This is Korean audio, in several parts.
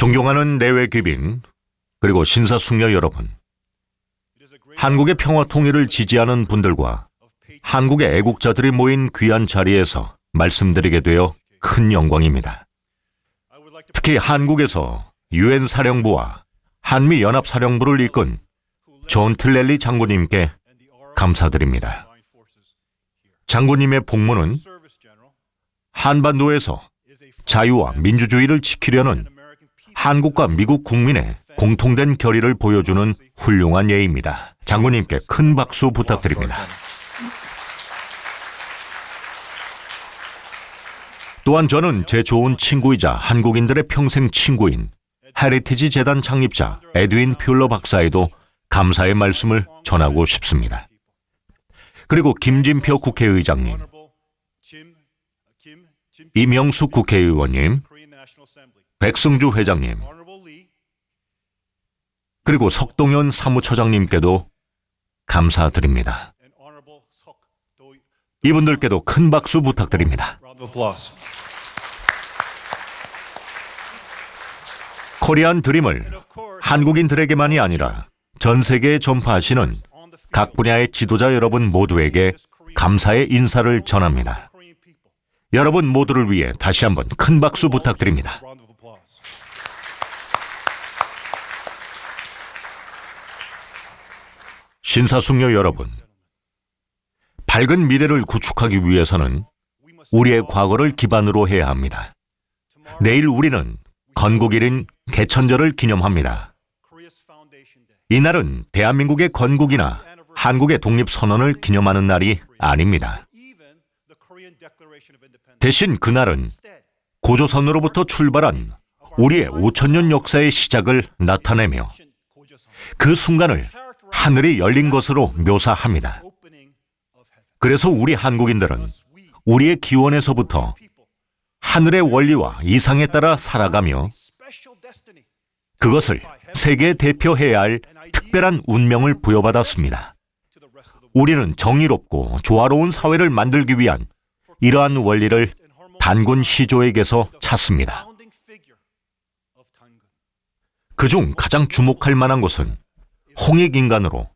존경하는 내외 귀빈, 그리고 신사숙녀 여러분, 한국의 평화 통일을 지지하는 분들과 한국의 애국자들이 모인 귀한 자리에서 말씀드리게 되어 큰 영광입니다. 특히 한국에서 유엔 사령부와 한미 연합사령부를 이끈 존 틀렐리 장군님께 감사드립니다. 장군님의 복무는 한반도에서 자유와 민주주의를 지키려는 한국과 미국 국민의 공통된 결의를 보여주는 훌륭한 예입니다. 장군님께 큰 박수 부탁드립니다. 또한 저는 제 좋은 친구이자 한국인들의 평생 친구인 헤리티지 재단 창립자 에드윈 퓰러 박사에도 감사의 말씀을 전하고 싶습니다. 그리고 김진표 국회의장님, 이명숙 국회의원님, 백승주 회장님, 그리고 석동현 사무처장님께도 감사드립니다. 이분들께도 큰 박수 부탁드립니다. 코리안 드림을 한국인들에게만이 아니라 전 세계에 전파하시는 각 분야의 지도자 여러분 모두에게 감사의 인사를 전합니다. 여러분 모두를 위해 다시 한번 큰 박수 부탁드립니다. 신사숙녀 여러분, 밝은 미래를 구축하기 위해서는 우리의 과거를 기반으로 해야 합니다. 내일 우리는 건국일인 개천절을 기념합니다. 이날은 대한민국의 건국이나 한국의 독립선언을 기념하는 날이 아닙니다. 대신 그날은 고조선으로부터 출발한 우리의 5,000년 역사의 시작을 나타내며 그 순간을 하늘이 열린 것으로 묘사합니다. 그래서 우리 한국인들은 우리의 기원에서부터 하늘의 원리와 이상에 따라 살아가며 그것을 세계에 대표해야 할 특별한 운명을 부여받았습니다. 우리는 정의롭고 조화로운 사회를 만들기 위한 이러한 원리를 단군 시조에게서 찾습니다. 그중 가장 주목할 만한 것은 홍익인간으로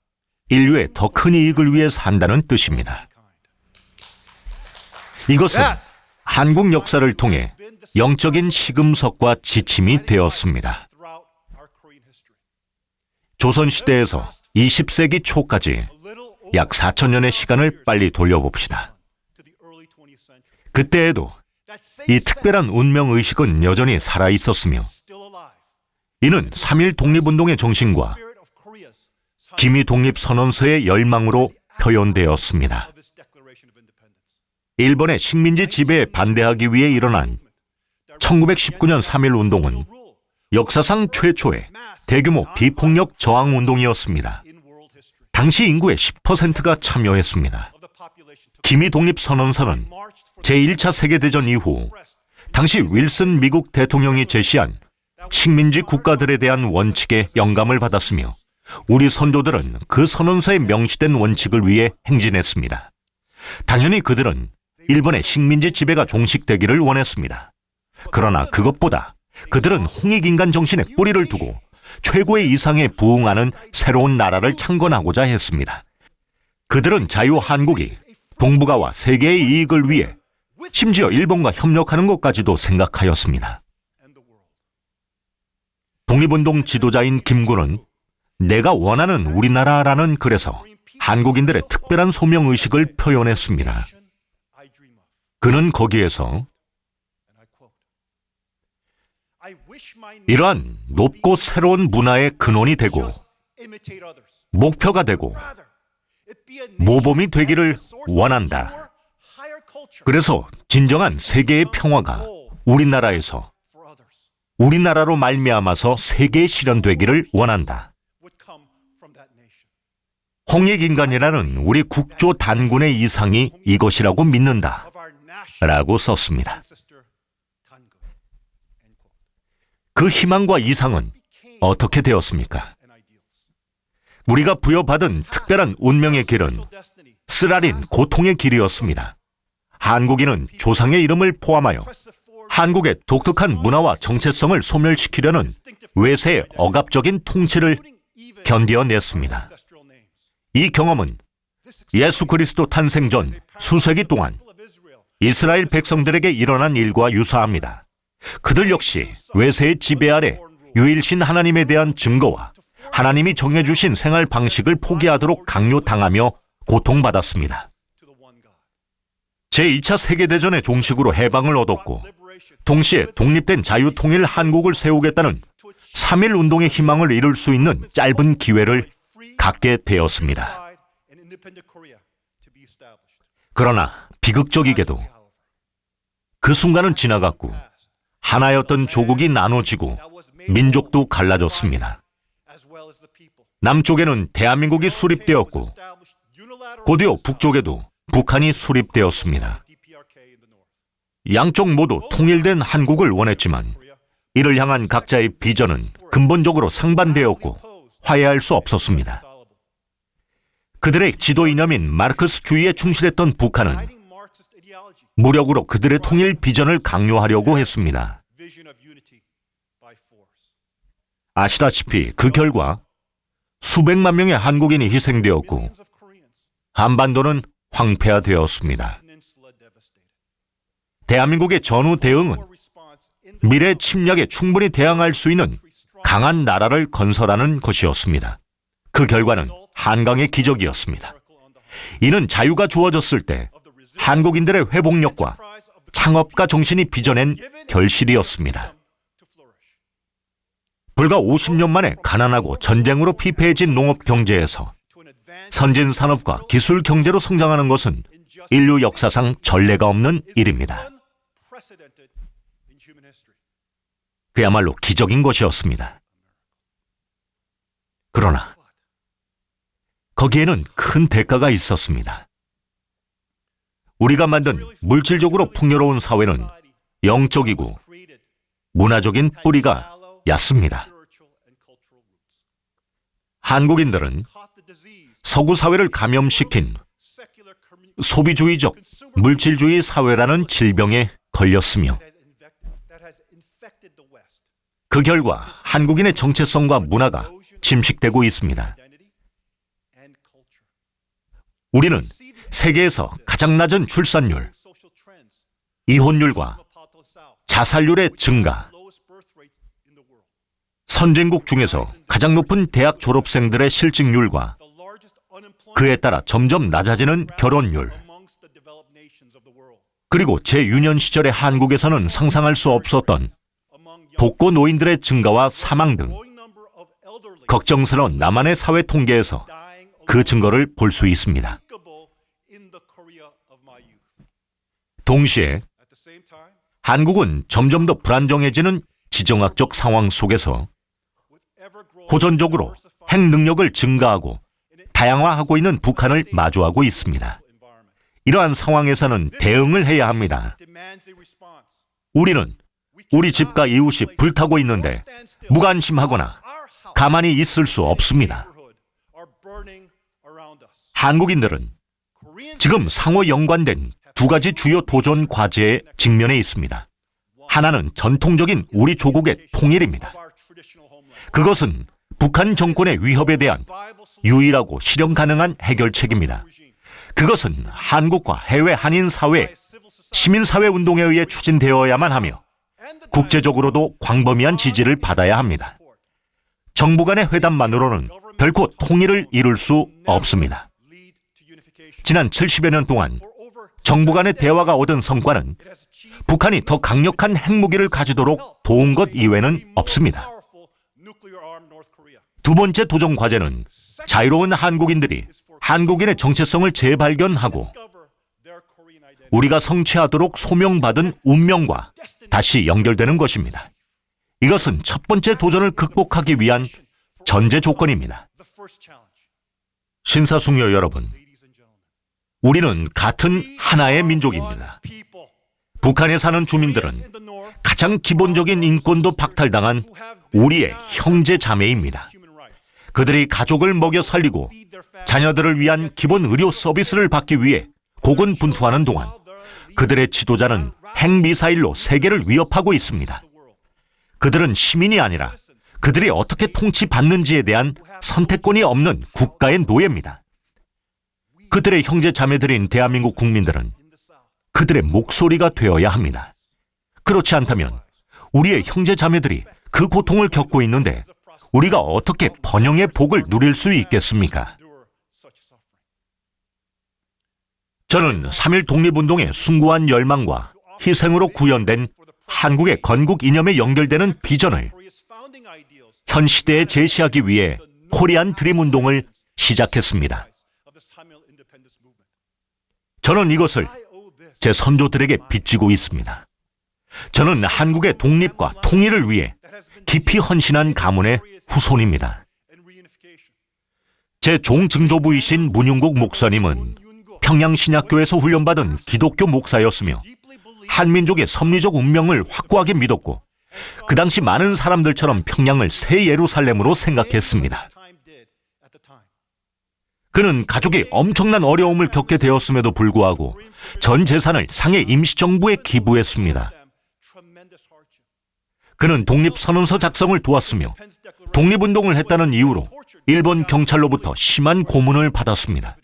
인류의 더 큰 이익을 위해 산다는 뜻입니다. 이것은 한국 역사를 통해 영적인 시금석과 지침이 되었습니다. 조선시대에서 20세기 초까지 약 4,000년의 시간을 빨리 돌려봅시다. 그때에도 이 특별한 운명의식은 여전히 살아있었으며 이는 3.1 독립운동의 정신과 기미 독립선언서의 열망으로 표현되었습니다. 일본의 식민지 지배에 반대하기 위해 일어난 1919년 3.1 운동은 역사상 최초의 대규모 비폭력 저항 운동이었습니다. 당시 인구의 10%가 참여했습니다. 기미 독립선언서는 제1차 세계대전 이후 당시 윌슨 미국 대통령이 제시한 식민지 국가들에 대한 원칙에 영감을 받았으며 우리 선조들은 그 선언서에 명시된 원칙을 위해 행진했습니다. 당연히 그들은 일본의 식민지 지배가 종식되기를 원했습니다. 그러나 그것보다 그들은 홍익인간 정신에 뿌리를 두고 최고의 이상에 부응하는 새로운 나라를 창건하고자 했습니다. 그들은 자유한국이 동북아와 세계의 이익을 위해 심지어 일본과 협력하는 것까지도 생각하였습니다. 독립운동 지도자인 김구는 내가 원하는 우리나라라는 글에서 한국인들의 특별한 소명의식을 표현했습니다. 그는 거기에서 이러한 높고 새로운 문화의 근원이 되고 목표가 되고 모범이 되기를 원한다. 그래서 진정한 세계의 평화가 우리나라에서 우리나라로 말미암아서 세계에 실현되기를 원한다. 홍익인간이라는 우리 국조 단군의 이상이 이것이라고 믿는다. 라고 썼습니다. 그 희망과 이상은 어떻게 되었습니까? 우리가 부여받은 특별한 운명의 길은 쓰라린 고통의 길이었습니다. 한국인은 조상의 이름을 포함하여 한국의 독특한 문화와 정체성을 소멸시키려는 외세의 억압적인 통치를 견뎌냈습니다. 이 경험은 예수 그리스도 탄생 전 수세기 동안 이스라엘 백성들에게 일어난 일과 유사합니다. 그들 역시 외세의 지배 아래 유일신 하나님에 대한 증거와 하나님이 정해주신 생활 방식을 포기하도록 강요당하며 고통받았습니다. 제2차 세계대전의 종식으로 해방을 얻었고 동시에 독립된 자유통일 한국을 세우겠다는 3.1운동의 희망을 이룰 수 있는 짧은 기회를 갖게 되었습니다. 그러나 비극적이게도 그 순간은 지나갔고 하나였던 조국이 나눠지고 민족도 갈라졌습니다. 남쪽에는 대한민국이 수립되었고 곧이어 북쪽에도 북한이 수립되었습니다. 양쪽 모두 통일된 한국을 원했지만 이를 향한 각자의 비전은 근본적으로 상반되었고 화해할 수 없었습니다. 그들의 지도 이념인 마르크스주의에 충실했던 북한은 무력으로 그들의 통일 비전을 강요하려고 했습니다. 아시다시피 그 결과 수백만 명의 한국인이 희생되었고 한반도는 황폐화되었습니다. 대한민국의 전후 대응은 미래 침략에 충분히 대항할 수 있는 강한 나라를 건설하는 것이었습니다. 그 결과는 한강의 기적이었습니다. 이는 자유가 주어졌을 때 한국인들의 회복력과 창업가 정신이 빚어낸 결실이었습니다. 불과 50년 만에 가난하고 전쟁으로 피폐해진 농업 경제에서 선진 산업과 기술 경제로 성장하는 것은 인류 역사상 전례가 없는 일입니다. 그야말로 기적인 것이었습니다. 그러나 거기에는 큰 대가가 있었습니다. 우리가 만든 물질적으로 풍요로운 사회는 영적이고 문화적인 뿌리가 얕습니다. 한국인들은 서구 사회를 감염시킨 소비주의적 물질주의 사회라는 질병에 걸렸으며 그 결과 한국인의 정체성과 문화가 침식되고 있습니다. 우리는 세계에서 가장 낮은 출산율, 이혼율과 자살률의 증가, 선진국 중에서 가장 높은 대학 졸업생들의 실직률과 그에 따라 점점 낮아지는 결혼율, 그리고 제유년 시절의 한국에서는 상상할 수 없었던 독거 노인들의 증가와 사망 등 걱정스러운 남한의 사회 통계에서 그 증거를 볼 수 있습니다. 동시에 한국은 점점 더 불안정해지는 지정학적 상황 속에서 호전적으로 핵 능력을 증가하고 다양화하고 있는 북한을 마주하고 있습니다. 이러한 상황에서는 대응을 해야 합니다. 우리는 우리 집과 이웃이 불타고 있는데 무관심하거나 가만히 있을 수 없습니다. 한국인들은 지금 상호 연관된 두 가지 주요 도전 과제에 직면해 있습니다. 하나는 전통적인 우리 조국의 통일입니다. 그것은 북한 정권의 위협에 대한 유일하고 실현 가능한 해결책입니다. 그것은 한국과 해외 한인 사회, 시민사회 운동에 의해 추진되어야만 하며 국제적으로도 광범위한 지지를 받아야 합니다. 정부 간의 회담만으로는 결코 통일을 이룰 수 없습니다. 지난 70여 년 동안 정부 간의 대화가 얻은 성과는 북한이 더 강력한 핵무기를 가지도록 도운 것 이외는 없습니다. 두 번째 도전 과제는 자유로운 한국인들이 한국인의 정체성을 재발견하고 우리가 성취하도록 소명받은 운명과 다시 연결되는 것입니다. 이것은 첫 번째 도전을 극복하기 위한 전제 조건입니다. 신사숙녀 여러분, 우리는 같은 하나의 민족입니다. 북한에 사는 주민들은 가장 기본적인 인권도 박탈당한 우리의 형제 자매입니다. 그들이 가족을 먹여 살리고 자녀들을 위한 기본 의료 서비스를 받기 위해 고군분투하는 동안 그들의 지도자는 핵미사일로 세계를 위협하고 있습니다. 그들은 시민이 아니라 그들이 어떻게 통치받는지에 대한 선택권이 없는 국가의 노예입니다. 그들의 형제 자매들인 대한민국 국민들은 그들의 목소리가 되어야 합니다. 그렇지 않다면 우리의 형제 자매들이 그 고통을 겪고 있는데 우리가 어떻게 번영의 복을 누릴 수 있겠습니까? 저는 3.1 독립운동의 숭고한 열망과 희생으로 구현된 한국의 건국 이념에 연결되는 비전을 현 시대에 제시하기 위해 코리안 드림 운동을 시작했습니다. 저는 이것을 제 선조들에게 빚지고 있습니다. 저는 한국의 독립과 통일을 위해 깊이 헌신한 가문의 후손입니다. 제 종증조부이신 문윤국 목사님은 평양신약교에서 훈련받은 기독교 목사였으며 한민족의 섭리적 운명을 확고하게 믿었고 그 당시 많은 사람들처럼 평양을 새 예루살렘으로 생각했습니다. 그는 가족이 엄청난 어려움을 겪게 되었음에도 불구하고 전 재산을 상해 임시정부에 기부했습니다. 그는 독립선언서 작성을 도왔으며 독립운동을 했다는 이유로 일본 경찰로부터 심한 고문을 받았습니다.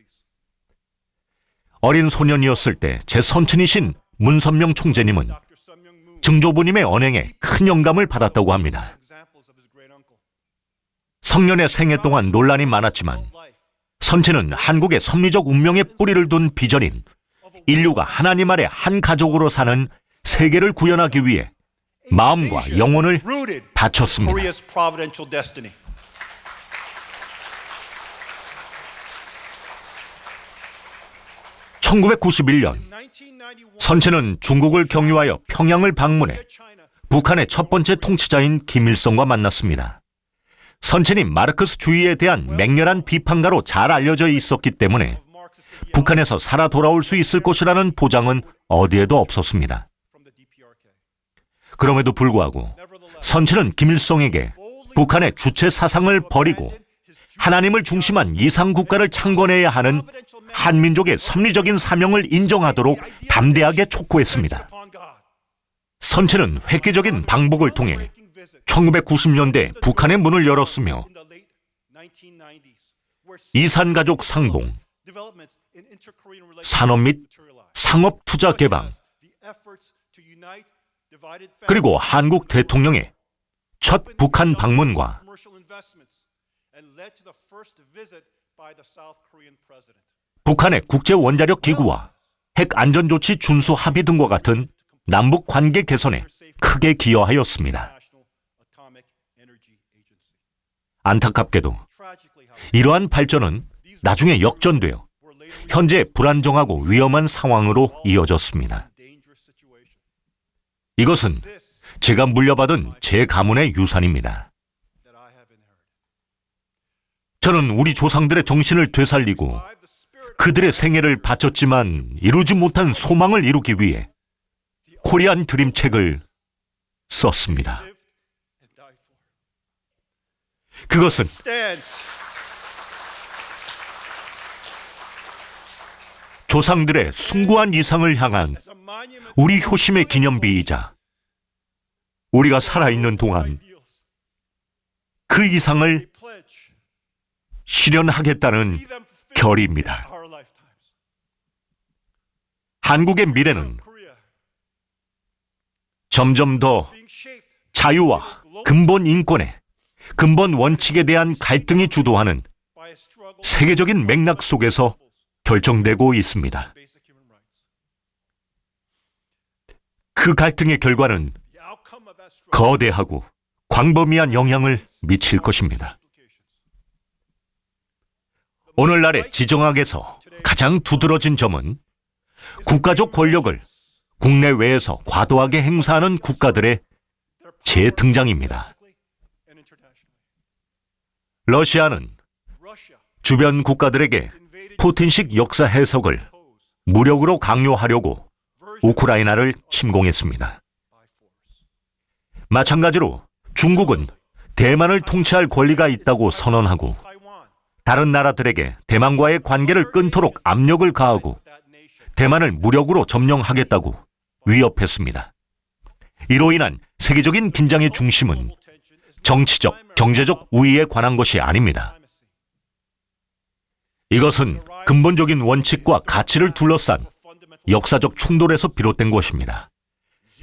어린 소년이었을 때 제 선친이신 문선명 총재님은 증조부님의 언행에 큰 영감을 받았다고 합니다. 성년의 생애 동안 논란이 많았지만 선친은 한국의 섭리적 운명의 뿌리를 둔 비전인 인류가 하나님 아래 한 가족으로 사는 세계를 구현하기 위해 마음과 영혼을 바쳤습니다. 1991년 선친은 중국을 경유하여 평양을 방문해 북한의 첫 번째 통치자인 김일성과 만났습니다. 선친이 마르크스주의에 대한 맹렬한 비판가로 잘 알려져 있었기 때문에 북한에서 살아 돌아올 수 있을 것이라는 보장은 어디에도 없었습니다. 그럼에도 불구하고 선친은 김일성에게 북한의 주체 사상을 버리고 하나님을 중심한 이상국가를 창건해야 하는 한민족의 섭리적인 사명을 인정하도록 담대하게 촉구했습니다. 선친은 획기적인 방북을 통해 1990년대 북한의 문을 열었으며 이산가족 상봉, 산업 및 상업 투자 개방, 그리고 한국 대통령의 첫 북한 방문과 북한의 국제원자력 기구와 핵안전조치 준수 합의 등과 같은 남북 관계 개선에 크게 기여하였습니다. 안타깝게도 이러한 발전은 나중에 역전되어 현재 불안정하고 위험한 상황으로 이어졌습니다. 이것은 제가 물려받은 제 가문의 유산입니다. 저는 우리 조상들의 정신을 되살리고 그들의 생애를 바쳤지만 이루지 못한 소망을 이루기 위해 코리안 드림 책을 썼습니다. 그것은 조상들의 숭고한 이상을 향한 우리 효심의 기념비이자 우리가 살아있는 동안 그 이상을 실현하겠다는 결의입니다. 한국의 미래는 점점 더 자유와 근본 인권의 근본 원칙에 대한 갈등이 주도하는 세계적인 맥락 속에서 결정되고 있습니다. 그 갈등의 결과는 거대하고 광범위한 영향을 미칠 것입니다. 오늘날의 지정학에서 가장 두드러진 점은 국가적 권력을 국내외에서 과도하게 행사하는 국가들의 재등장입니다. 러시아는 주변 국가들에게 푸틴식 역사 해석을 무력으로 강요하려고 우크라이나를 침공했습니다. 마찬가지로 중국은 대만을 통치할 권리가 있다고 선언하고 다른 나라들에게 대만과의 관계를 끊도록 압력을 가하고 대만을 무력으로 점령하겠다고 위협했습니다. 이로 인한 세계적인 긴장의 중심은 정치적, 경제적 우위에 관한 것이 아닙니다. 이것은 근본적인 원칙과 가치를 둘러싼 역사적 충돌에서 비롯된 것입니다.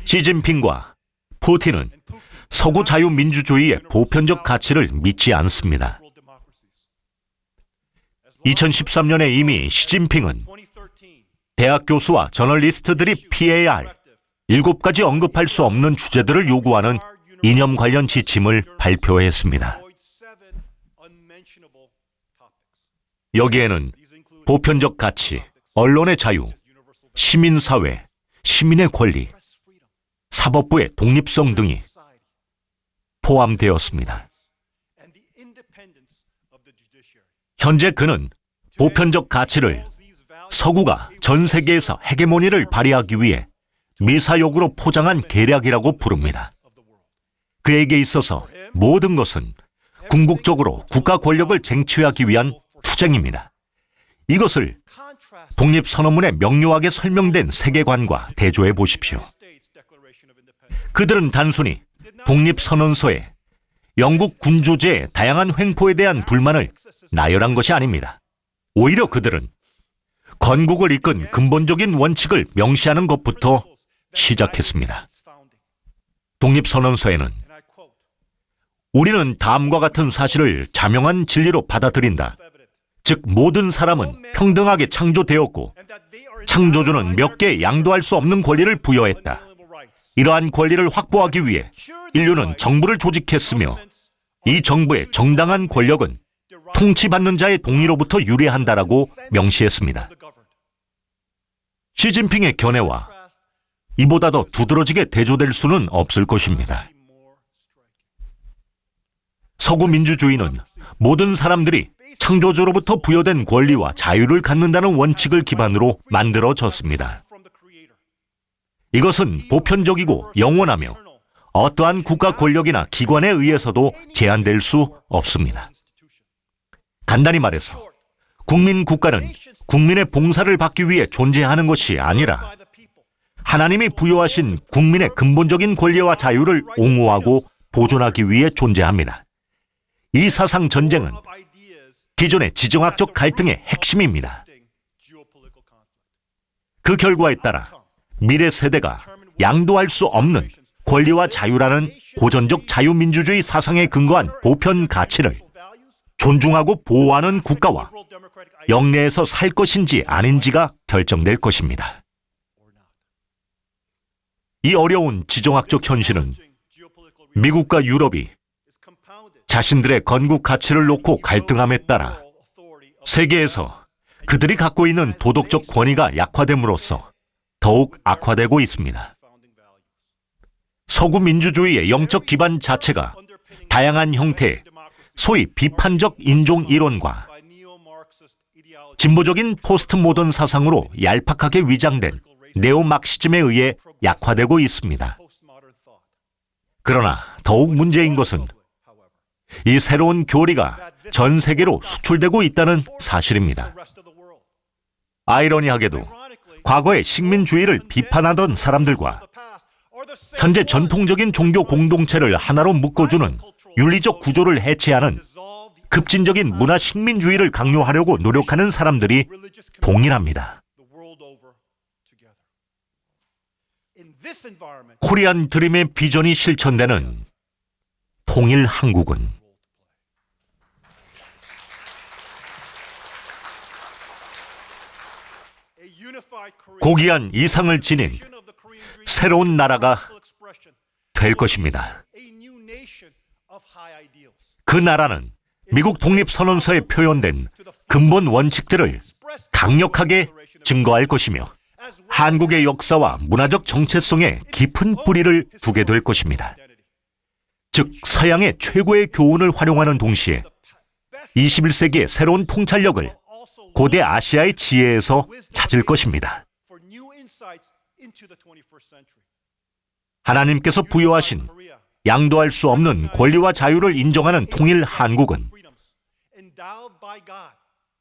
시진핑과 푸틴은 서구 자유민주주의의 보편적 가치를 믿지 않습니다. 2013년에 이미 시진핑은 대학 교수와 저널리스트들이 피해야 할 7가지 언급할 수 없는 주제들을 요구하는 이념 관련 지침을 발표했습니다. 여기에는 보편적 가치, 언론의 자유, 시민사회, 시민의 권리, 사법부의 독립성 등이 포함되었습니다. 현재 그는 보편적 가치를 서구가 전 세계에서 헤게모니를 발휘하기 위해 미사역으로 포장한 계략이라고 부릅니다. 그에게 있어서 모든 것은 궁극적으로 국가 권력을 쟁취하기 위한 투쟁입니다. 이것을 독립선언문에 명료하게 설명된 세계관과 대조해 보십시오. 그들은 단순히 독립선언서에 영국 군주제의 다양한 횡포에 대한 불만을 나열한 것이 아닙니다. 오히려 그들은 건국을 이끈 근본적인 원칙을 명시하는 것부터 시작했습니다. 독립선언서에는 우리는 다음과 같은 사실을 자명한 진리로 받아들인다. 즉 모든 사람은 평등하게 창조되었고 창조주는 몇 개 양도할 수 없는 권리를 부여했다. 이러한 권리를 확보하기 위해 인류는 정부를 조직했으며 이 정부의 정당한 권력은 통치받는 자의 동의로부터 유래한다라고 명시했습니다. 시진핑의 견해와 이보다 더 두드러지게 대조될 수는 없을 것입니다. 서구 민주주의는 모든 사람들이 창조주로부터 부여된 권리와 자유를 갖는다는 원칙을 기반으로 만들어졌습니다. 이것은 보편적이고 영원하며 어떠한 국가 권력이나 기관에 의해서도 제한될 수 없습니다. 간단히 말해서 국민 국가는 국민의 봉사를 받기 위해 존재하는 것이 아니라 하나님이 부여하신 국민의 근본적인 권리와 자유를 옹호하고 보존하기 위해 존재합니다. 이 사상 전쟁은 기존의 지정학적 갈등의 핵심입니다. 그 결과에 따라 미래 세대가 양도할 수 없는 권리와 자유라는 고전적 자유민주주의 사상에 근거한 보편 가치를 존중하고 보호하는 국가와 영내에서 살 것인지 아닌지가 결정될 것입니다. 이 어려운 지정학적 현실은 미국과 유럽이 자신들의 건국 가치를 놓고 갈등함에 따라 세계에서 그들이 갖고 있는 도덕적 권위가 약화됨으로써 더욱 악화되고 있습니다. 서구 민주주의의 영적 기반 자체가 다양한 형태의 소위 비판적 인종 이론과 진보적인 포스트 모던 사상으로 얄팍하게 위장된 네오막시즘에 의해 약화되고 있습니다. 그러나 더욱 문제인 것은 이 새로운 교리가 전 세계로 수출되고 있다는 사실입니다. 아이러니하게도 과거의 식민주의를 비판하던 사람들과 현재 전통적인 종교 공동체를 하나로 묶어주는 윤리적 구조를 해체하는 급진적인 문화 식민주의를 강요하려고 노력하는 사람들이 동일합니다. 코리안 드림의 비전이 실천되는 통일 한국은 고귀한 이상을 지닌 새로운 나라가 될 것입니다. 그 나라는 미국 독립선언서에 표현된 근본 원칙들을 강력하게 증거할 것이며 한국의 역사와 문화적 정체성에 깊은 뿌리를 두게 될 것입니다. 즉 서양의 최고의 교훈을 활용하는 동시에 21세기의 새로운 통찰력을 고대 아시아의 지혜에서 찾을 것입니다. 하나님께서 부여하신 양도할 수 없는 권리와 자유를 인정하는 통일 한국은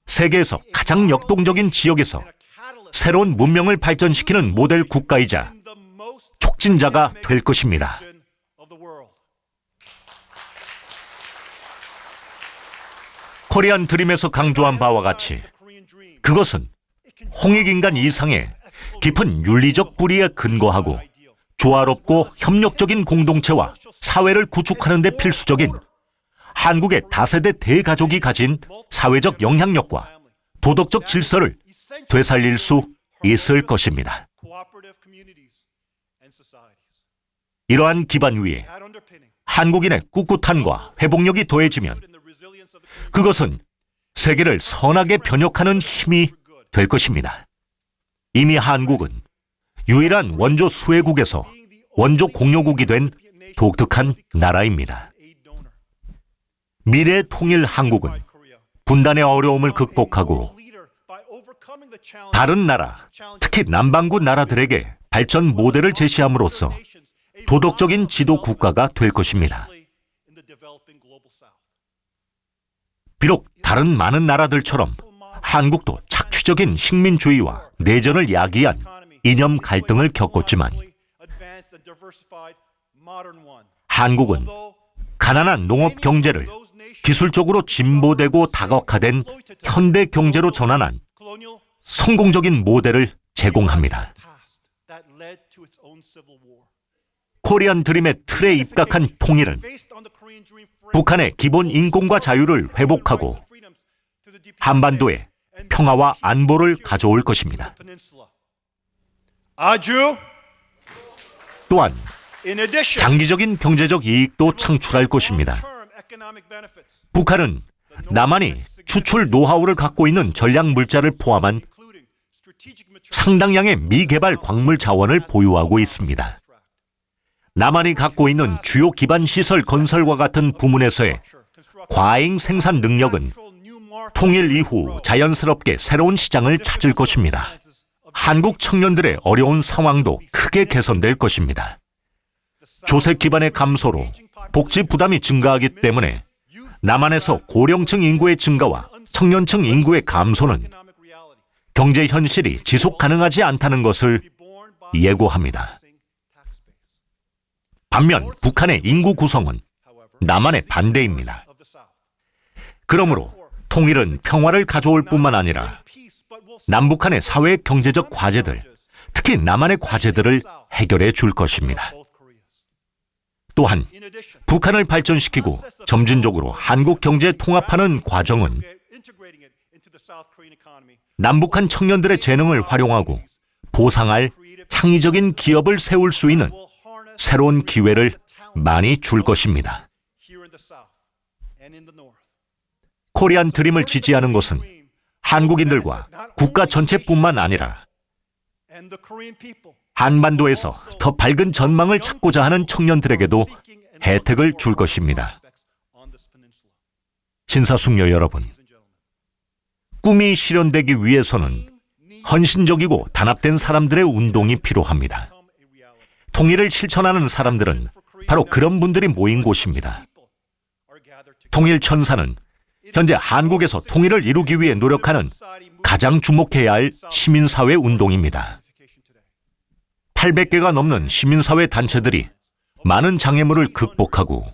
세계에서 가장 역동적인 지역에서 새로운 문명을 발전시키는 모델 국가이자 촉진자가 될 것입니다. 코리안 드림에서 강조한 바와 같이 그것은 홍익인간 이상의 깊은 윤리적 뿌리에 근거하고 조화롭고 협력적인 공동체와 사회를 구축하는 데 필수적인 한국의 다세대 대가족이 가진 사회적 영향력과 도덕적 질서를 되살릴 수 있을 것입니다. 이러한 기반 위에 한국인의 꿋꿋함과 회복력이 더해지면 그것은 세계를 선하게 변혁하는 힘이 될 것입니다. 이미 한국은 유일한 원조 수혜국에서 원조 공여국이 된 독특한 나라입니다. 미래 통일 한국은 분단의 어려움을 극복하고 다른 나라, 특히 남반구 나라들에게 발전 모델을 제시함으로써 도덕적인 지도 국가가 될 것입니다. 비록 다른 많은 나라들처럼 한국도 착취적인 식민주의와 내전을 야기한 이념 갈등을 겪었지만 한국은 가난한 농업 경제를 기술적으로 진보되고 다각화된 현대 경제로 전환한 성공적인 모델을 제공합니다. 코리안 드림의 틀에 입각한 통일은 북한의 기본 인권과 자유를 회복하고 한반도에 평화와 안보를 가져올 것입니다. 또한 장기적인 경제적 이익도 창출할 것입니다. 북한은 남한이 추출 노하우를 갖고 있는 전략 물자를 포함한 상당량의 미개발 광물 자원을 보유하고 있습니다. 남한이 갖고 있는 주요 기반 시설 건설과 같은 부문에서의 과잉 생산 능력은 통일 이후 자연스럽게 새로운 시장을 찾을 것입니다. 한국 청년들의 어려운 상황도 크게 개선될 것입니다. 조세 기반의 감소로 복지 부담이 증가하기 때문에 남한에서 고령층 인구의 증가와 청년층 인구의 감소는 경제 현실이 지속 가능하지 않다는 것을 예고합니다. 반면 북한의 인구 구성은 남한의 반대입니다. 그러므로 통일은 평화를 가져올 뿐만 아니라 남북한의 사회 경제적 과제들, 특히 남한의 과제들을 해결해 줄 것입니다. 또한 북한을 발전시키고 점진적으로 한국 경제에 통합하는 과정은 남북한 청년들의 재능을 활용하고 보상할 창의적인 기업을 세울 수 있는 새로운 기회를 많이 줄 것입니다. 코리안 드림을 지지하는 것은 한국인들과 국가 전체뿐만 아니라 한반도에서 더 밝은 전망을 찾고자 하는 청년들에게도 혜택을 줄 것입니다. 신사숙녀 여러분, 꿈이 실현되기 위해서는 헌신적이고 단합된 사람들의 운동이 필요합니다. 통일을 실천하는 사람들은 바로 그런 분들이 모인 곳입니다. 통일천사는 현재 한국에서 통일을 이루기 위해 노력하는 가장 주목해야 할 시민사회 운동입니다. 800개가 넘는 시민사회 단체들이 많은 장애물을 극복하고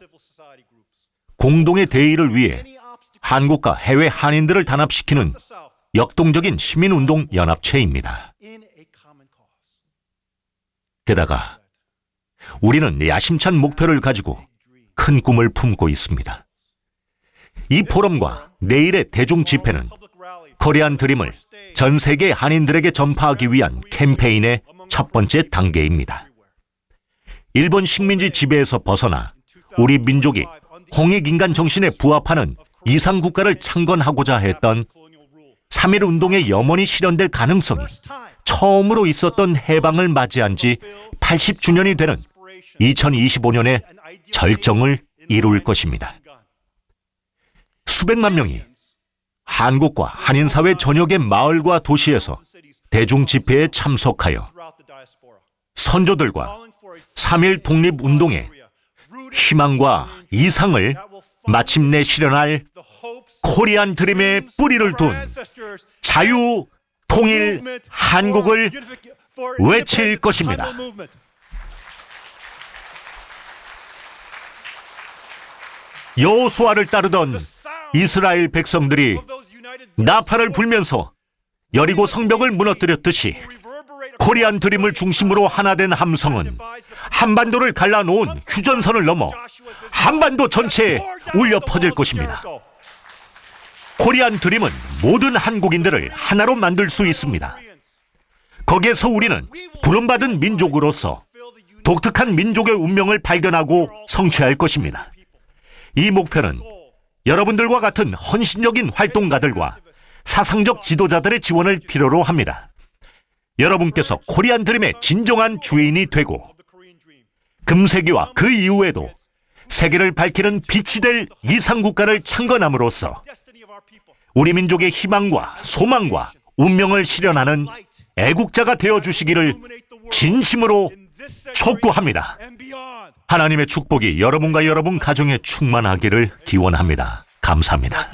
공동의 대의를 위해 한국과 해외 한인들을 단합시키는 역동적인 시민운동 연합체입니다. 게다가 우리는 야심찬 목표를 가지고 큰 꿈을 품고 있습니다. 이 포럼과 내일의 대중 집회는 코리안 드림을 전 세계 한인들에게 전파하기 위한 캠페인의 첫 번째 단계입니다. 일본 식민지 지배에서 벗어나 우리 민족이 홍익인간 정신에 부합하는 이상국가를 창건하고자 했던 3.1 운동의 염원이 실현될 가능성이 처음으로 있었던 해방을 맞이한 지 80주년이 되는 2025년에 절정을 이룰 것입니다. 수백만 명이 한국과 한인사회 전역의 마을과 도시에서 대중 집회에 참석하여 선조들과 3.1 독립운동의 희망과 이상을 마침내 실현할 코리안 드림의 뿌리를 둔 자유 통일 한국을 외칠 것입니다. 여호수아를 따르던 이스라엘 백성들이 나팔을 불면서 여리고 성벽을 무너뜨렸듯이 코리안 드림을 중심으로 하나 된 함성은 한반도를 갈라놓은 휴전선을 넘어 한반도 전체에 울려 퍼질 것입니다. 코리안 드림은 모든 한국인들을 하나로 만들 수 있습니다. 거기에서 우리는 부름받은 민족으로서 독특한 민족의 운명을 발견하고 성취할 것입니다. 이 목표는 여러분들과 같은 헌신적인 활동가들과 사상적 지도자들의 지원을 필요로 합니다. 여러분께서 코리안 드림의 진정한 주인이 되고 금세기와 그 이후에도 세계를 밝히는 빛이 될 이상국가를 창건함으로써 우리 민족의 희망과 소망과 운명을 실현하는 애국자가 되어주시기를 진심으로 촉구합니다. 하나님의 축복이 여러분과 여러분 가정에 충만하기를 기원합니다. 감사합니다.